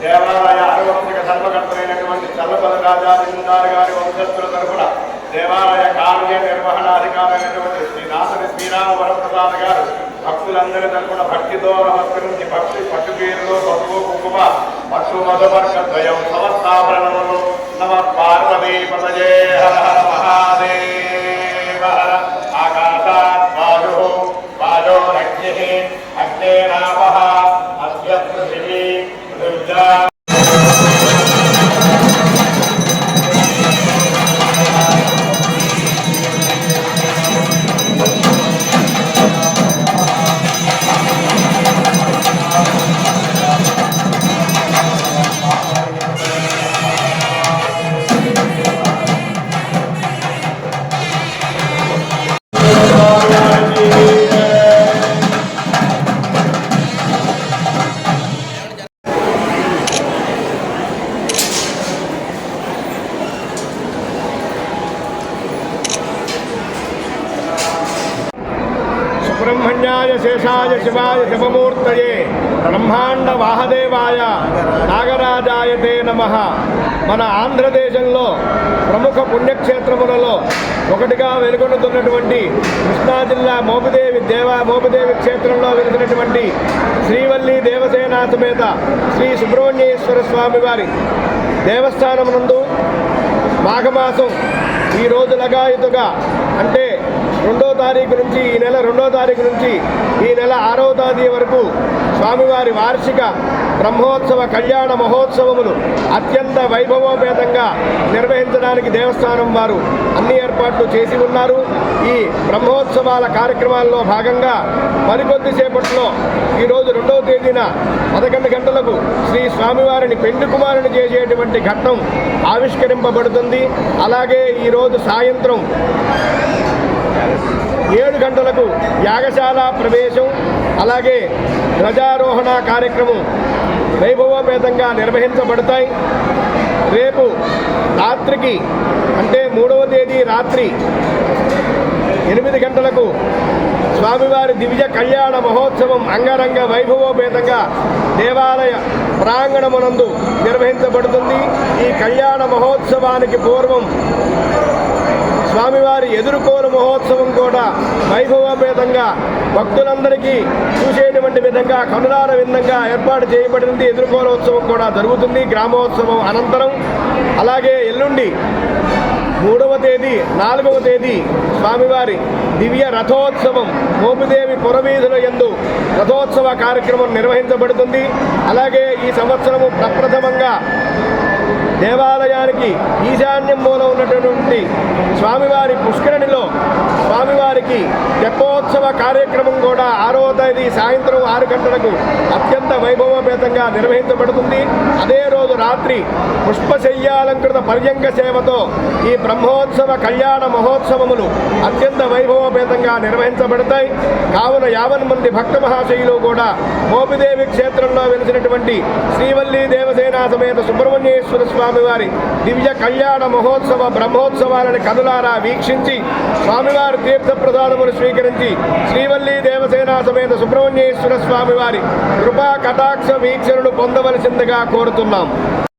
దేవాలయ అనువంశిక ధర్మకర్తలైనటువంటి చల్లపల్లి రాజాదిందారు గారి వంశస్థుల తరఫున దేవాలయ కార్య నిర్వహణాధికారైనటువంటి శ్రీ నాసరి శ్రీరామ వరప్రసాద్ గారు భక్తులందరి తరఫున భక్తితో నమస్కరించి భక్తి పట్టుకీరులో పసుపు కుంకుమ పట్టు మధువర్గ ద్వయం సమస్తాభరణములు నమ పార్వతీ పతయే హర హర మహాదేవ ఆకాశాత్ వాయు వాయో అగ్ని అగ్నేరాపః అద్య పృథివీ పృథివ్యా బ్రహ్మణ్యాయ శేషాయ శివాయ శివమూర్తయే బ్రహ్మాండ వాహదేవాయ నాగరాజాయ తే నమః. మన ఆంధ్రదేశంలో ప్రముఖ పుణ్యక్షేత్రములలో ఒకటిగా వెలుగొందుతున్నటువంటి కృష్ణా జిల్లా మోపిదేవి క్షేత్రంలో వెలిసినటువంటి శ్రీవల్లి దేవసేనా సమేత శ్రీ సుబ్రహ్మణ్యేశ్వర స్వామి వారి దేవస్థానమునందు మాఘమాసం ఈ రోజు లగాయతుగా అంటే 2వ తారీఖు నుంచి ఈ నెల 2వ తారీఖు నుంచి ఈ నెల 6వ తేదీ వరకు స్వామివారి వార్షిక బ్రహ్మోత్సవ కళ్యాణ మహోత్సవములు అత్యంత వైభవోపేతంగా నిర్వహించడానికి దేవస్థానం వారు అన్ని ఏర్పాట్లు చేసి ఉన్నారు. ఈ బ్రహ్మోత్సవాల కార్యక్రమాల్లో భాగంగా మరికొద్దిసేపట్లో ఈరోజు 2వ తేదీన 11 గంటలకు శ్రీ స్వామివారిని పెండు కుమారుని చేసేటువంటి ఘట్టం ఆవిష్కరింపబడుతుంది. అలాగే ఈరోజు సాయంత్రం 7 గంటలకు యాగశాల ప్రవేశం అలాగే ధ్వజారోహణ కార్యక్రమం వైభవోపేతంగా నిర్వహించబడతాయి. రేపు రాత్రికి అంటే 3వ తేదీ రాత్రి 8 గంటలకు స్వామివారి దివ్య కళ్యాణ మహోత్సవం అంగరంగ వైభవోపేతంగా దేవాలయ ప్రాంగణమునందు నిర్వహించబడుతుంది. ఈ కళ్యాణ మహోత్సవానికి పూర్వం స్వామివారి ఎదుర్కోలు మహోత్సవం కూడా వైభవోపేతంగా భక్తులందరికీ చూసేటువంటి విధంగా కనులార విధంగా ఏర్పాటు చేయబడింది. ఎదుర్కోలోత్సవం కూడా జరుగుతుంది గ్రామోత్సవం అనంతరం. అలాగే ఎల్లుండి 3వ తేదీ 4వ తేదీ స్వామివారి దివ్య రథోత్సవం మోపిదేవి పురవీధుల యందు రథోత్సవ కార్యక్రమం నిర్వహించబడుతుంది. అలాగే ఈ సంవత్సరము ప్రప్రథమంగా దేవాలయానికి ఈశాన్యం మూల ఉన్నటువంటి స్వామివారి పుష్కరిణిలో స్వామివారికి తెప్పోత్సవ కార్యక్రమం కూడా 6వ తేదీ సాయంత్రం 6 గంటలకు అత్యంత వైభవోపేతంగా నిర్వహించబడుతుంది. అదే రోజు రాత్రి పుష్పశయ్యాలంకృత పర్యంక సేవతో ఈ బ్రహ్మోత్సవ కళ్యాణ మహోత్సవములు అత్యంత వైభవోపేతంగా నిర్వహించబడతాయి. కావున 50 మంది భక్త మహాశయులు కూడా మోపిదేవి క్షేత్రంలో వెలిసినటువంటి శ్రీవల్లీ దేవసేనా సమేత సుబ్రహ్మణ్యేశ్వర స్వామివారి దివ్య కళ్యాణ మహోత్సవ బ్రహ్మోత్సవాలను కనులారా వీక్షించి స్వామివారి తీర్థ ప్రసాదములు స్వీకరించి శ్రీవల్లీ దేవసేనా సమేత సుబ్రహ్మణ్యేశ్వర స్వామివారి కృపా కటాక్ష వీక్షణను పొందవలసిందిగా కోరుతున్నాం.